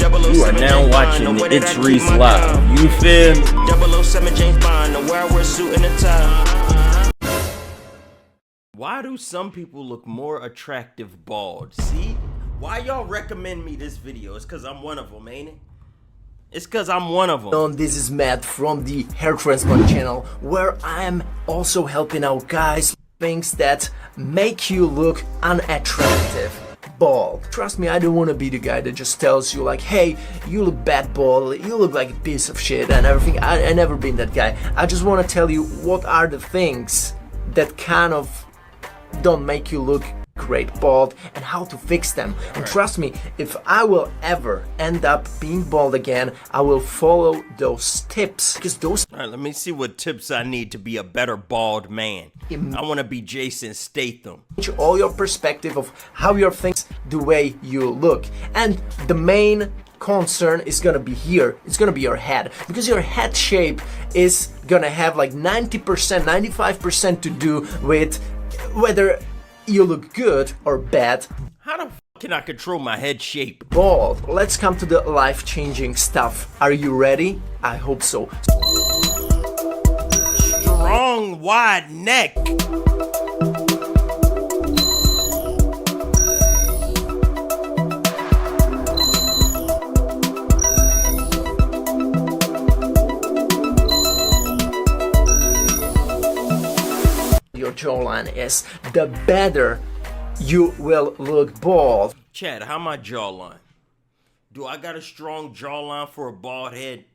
You are now watching the It's Reese Live. You feel me? 007 James Bond, where I wear a suit and a tie. Why do some people look more attractive bald? See? Why y'all recommend me this video? It's because I'm one of them, ain't it? It's because I'm one of them. This is Matt from the Hair Transplant channel, where I'm also helping out guys things that make you look unattractive. Bald. Trust me, I don't want to be the guy that just tells you like, hey, you look bad bald, you look like a piece of shit and everything. I never been that guy. I just want to tell you what are the things that kind of don't make you look great bald and how to fix them. And trust me, if I will ever end up being bald again, I will follow those tips, because those— Alright, let me see what tips I need to be a better bald man. I want to be Jason Statham. all your perspective of how you're thinking, the way you look. And the main concern is gonna be here. It's gonna be your head, because your head shape is gonna have like 90%, 95% to do with whether you look good or bad. How the f can I control my head shape? Bald. Let's come to the life-changing stuff. Are you ready? I hope so. Strong, wide neck. Your jawline is, the better you will look bald. Chad, how my jawline? Do I got a strong jawline for a bald head?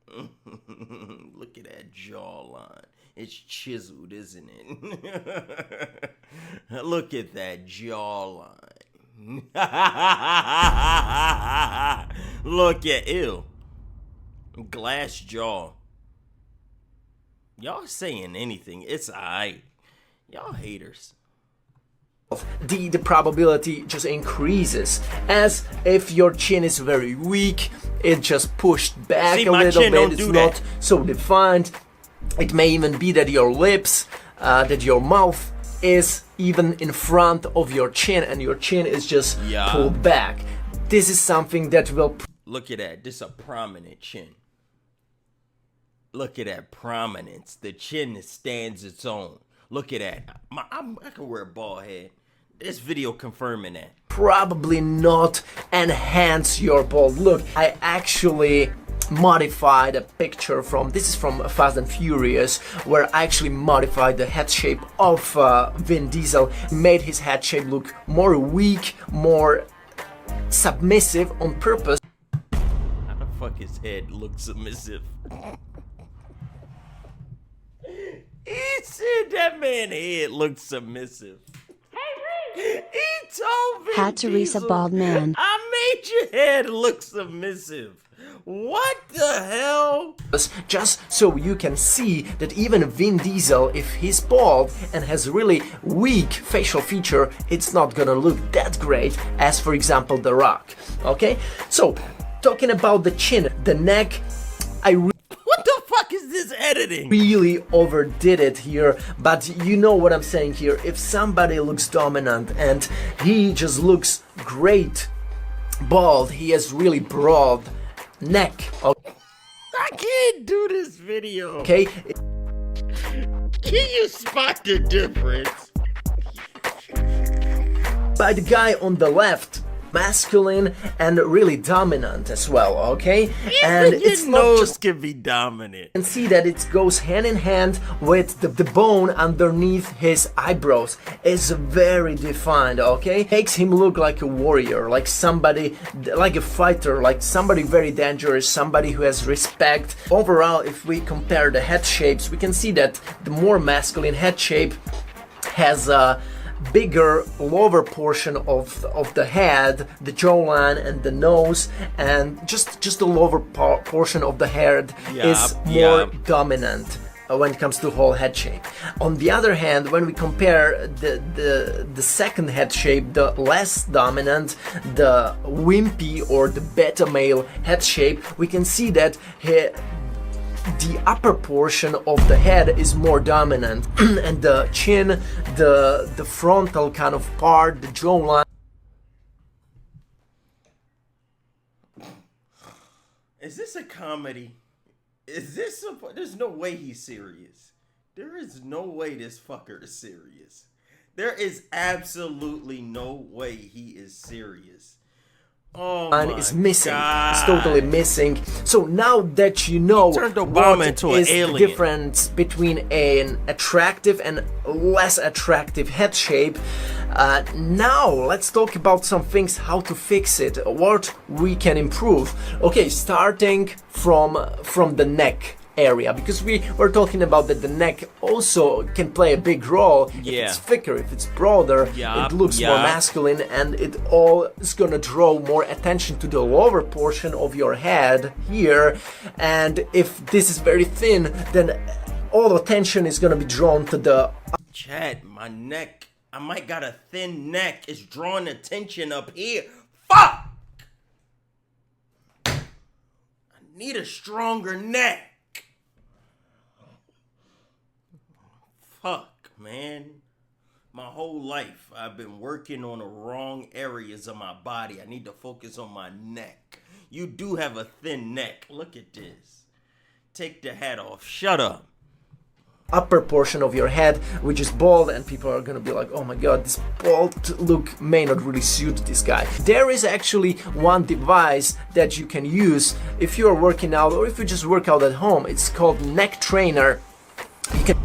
Look at that jawline. It's chiseled, isn't it? Look at that jawline. Look at, ew. Glass jaw. Y'all saying anything, it's aight. Y'all haters. The probability just increases, as if your chin is very weak, it just pushed back a little bit, it's not so defined. It may even be that your lips, that your mouth is even in front of your chin and your chin is just pulled back. This is something that will— Look at that, this is a prominent chin. Look at that prominence. The chin stands its own. Look at that. I can wear a bald head. This video confirming that. Probably not enhance your bald look. I actually modified a picture from— this is from Fast and Furious, where I actually modified the head shape of Vin Diesel, made his head shape look more weak, more submissive on purpose. How the fuck his head look submissive? He said that man's head looked submissive. He told me, Had to reach a bald man. I made your head look submissive. What the hell? Just so you can see that even Vin Diesel, if he's bald and has really weak facial feature, it's not gonna look that great as, for example, The Rock. Okay? So, talking about the chin, the neck, What the fuck is this editing? really overdid it here, but you know what I'm saying here. If somebody looks dominant and he just looks great bald, he has really broad neck. Okay? I can't do this video. Okay? Can you spot the difference? By the guy on the left, masculine and really dominant as well, okay? And it's not just— can be dominant. you can see that it goes hand in hand with the bone underneath his eyebrows is very defined, okay? Makes him look like a warrior, like somebody, like a fighter, like somebody very dangerous, somebody who has respect. Overall, if we compare the head shapes, we can see that the more masculine head shape has a bigger lower portion of the head, the jawline and the nose, and just the lower portion of the head is more dominant when it comes to whole head shape. On the other hand, when we compare the second head shape, the less dominant, the wimpy or the beta male head shape, we can see that the upper portion of the head is more dominant and the chin, the frontal kind of part, the jawline. Is this a comedy? Is this a... There's no way he's serious. There is no way this fucker is serious. There is absolutely no way he is serious. Oh my is missing. God. It's totally missing. So now that you know Obama into an what is the alien. difference between an attractive and less attractive head shape, now let's talk about some things, how to fix it, what we can improve. Okay, starting from the neck area, because we were talking about that the neck also can play a big role. If it's thicker, if it's broader, it looks more masculine, and it all is gonna draw more attention to the lower portion of your head here. And if this is very thin, then all attention is gonna be drawn to the... Chad, my neck, I might got a thin neck. It's drawing attention up here. Fuck! I need a stronger neck. Fuck, man. My whole life, I've been working on the wrong areas of my body. I need to focus on my neck. You do have a thin neck. Look at this. Take the hat off. Shut up. Upper portion of your head, which is bald, and people are gonna be like, oh my god, this bald look may not really suit this guy. There is actually one device that you can use if you're working out or if you just work out at home. It's called neck trainer. You can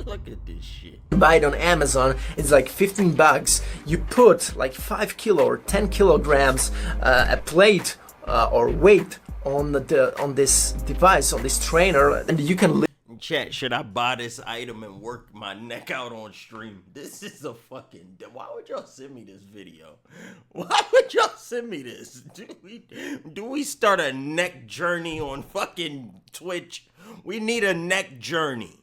Look at this shit. buy it on Amazon. It's like 15 bucks. You put like 5 kilo or 10 kilograms a plate or weight on this device, on this trainer, and you can Chat, should I buy this item and work my neck out on stream? This is a fucking... Why would y'all send me this video? Why would y'all send me this? Do we start a neck journey on fucking Twitch? We need a neck journey.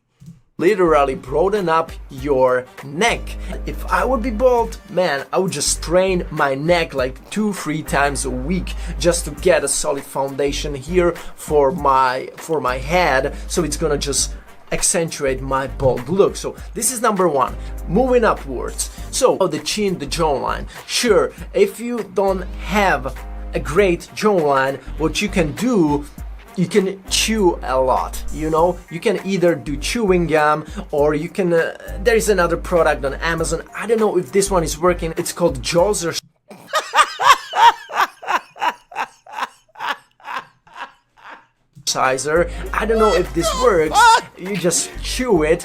Literally broaden up your neck. If I would be bald, man, I would just strain my neck like 2-3 times a week just to get a solid foundation here for my head, so it's gonna just accentuate my bald look. So this is number one. Moving upwards. So the chin, the jawline. Sure, if you don't have a great jawline, what you can do, you can chew a lot, you know? You can either do chewing gum, or you can, there is another product on Amazon. I don't know if this one is working. It's called Jawzer. I don't know if this works. You just chew it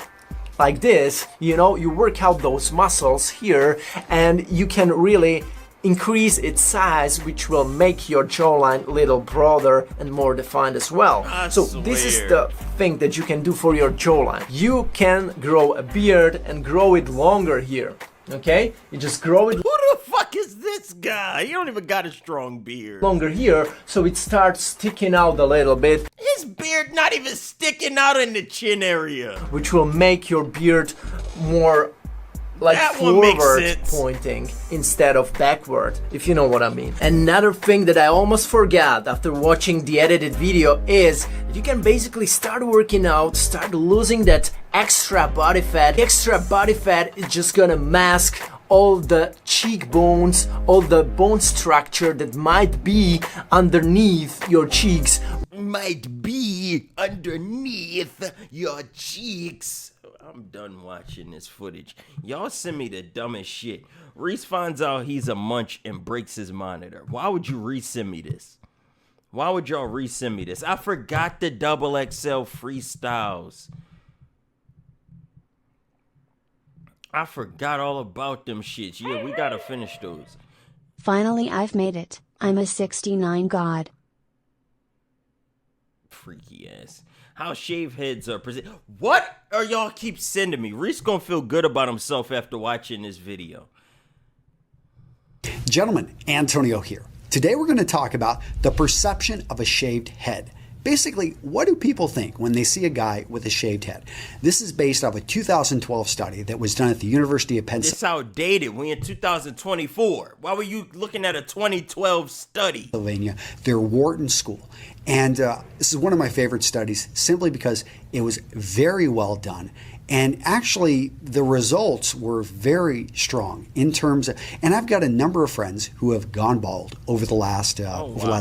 like this, you know? You work out those muscles here, and you can really increase its size, which will make your jawline a little broader and more defined as well. So this is the thing that you can do for your jawline. You can grow a beard and grow it longer here. Okay? You just grow it. Who the fuck is this guy? He don't even got a strong beard. Longer here, so it starts sticking out a little bit. His beard not even sticking out in the chin area. Which will make your beard more like that forward pointing instead of backward, if you know what I mean. Another thing that I almost forgot after watching the edited video is that you can basically start working out, start losing that extra body fat. Extra body fat is just gonna mask all the cheekbones, all the bone structure that might be underneath your cheeks. Might be underneath your cheeks. I'm done watching this footage. Y'all send me the dumbest shit. Reese finds out he's a munch and breaks his monitor. Why would you resend me this? Why would y'all resend me this? I forgot the XXL freestyles. I forgot all about them shits. Yeah, we gotta finish those. Finally, I've made it. I'm a 69 god. Freaky ass. How shave heads are present. What are y'all keep sending me? Reese gonna feel good about himself after watching this video. Gentlemen, Antonio here. Today we're going to talk about the perception of a shaved head. Basically, what do people think when they see a guy with a shaved head? This is based off a 2012 study that was done at the University of Pennsylvania. It's outdated. We in 2024. Why were you looking at a 2012 study? Their Wharton School. And this is one of my favorite studies simply because it was very well done. And actually, the results were very strong in terms of, and I've got a number of friends who have gone bald over the last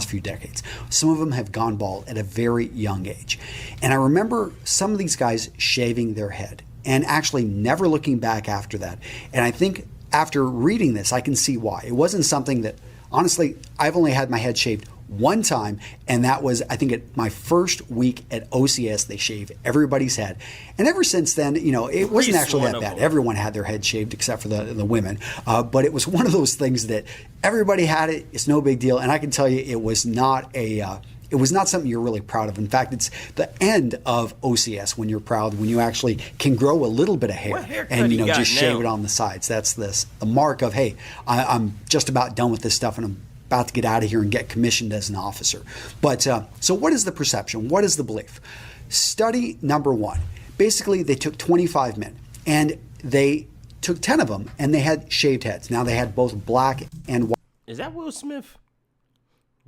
few decades. Some of them have gone bald at a very young age. And I remember some of these guys shaving their head and actually never looking back after that. And I think after reading this, I can see why. It wasn't something that, honestly, I've only had my head shaved one time, and that was, I think, at my first week at OCS. They shave everybody's head, and ever since then, it wasn't actually that bad. Everyone had their head shaved except for the women, but it was one of those things that everybody had it. It's no big deal, and I can tell you, it was not something you're really proud of. In fact, it's the end of OCS when you're proud, when you actually can grow a little bit of hair and just shave it on the sides. That's the mark of, hey, I'm just about done with this stuff, and I'm about to get out of here and get commissioned as an officer. But so what is the perception? What is the belief? Study number one. Basically, they took 25 men and they took 10 of them and they had shaved heads. Now they had both black and white. Is that Will Smith?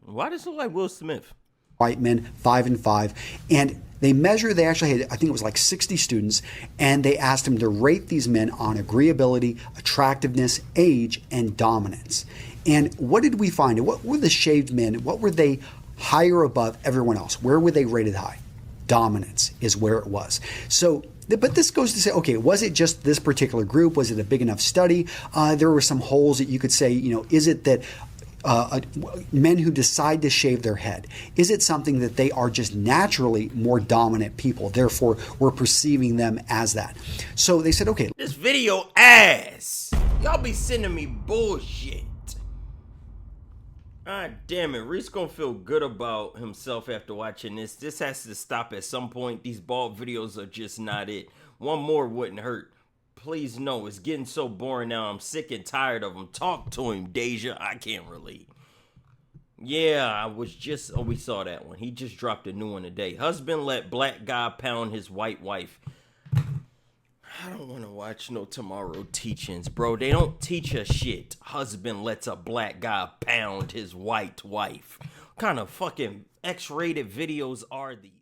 Why does it look like Will Smith? White men, 5 and 5. And they actually had, I think it was like 60 students, and they asked them to rate these men on agreeability, attractiveness, age, and dominance. And what did we find? What were the shaved men? What were they higher above everyone else? Where were they rated high? Dominance is where it was. So, but this goes to say, okay, was it just this particular group? Was it a big enough study? There were some holes that you could say, is it that men who decide to shave their head, is it something that they are just naturally more dominant people, therefore we're perceiving them as that? So they said, okay, this video ass. Y'all be sending me bullshit. God damn it, Reese gonna feel good about himself after watching this. This has to stop at some point. These bald videos are just not it. One more wouldn't hurt. Please no, it's getting so boring now. I'm sick and tired of him. Talk to him, Deja. I can't relate. Yeah, we saw that one. He just dropped a new one today. Husband let black guy pound his white wife. I don't want to watch no tomorrow teachings, bro. They don't teach us shit. Husband lets a black guy pound his white wife. What kind of fucking X-rated videos are these?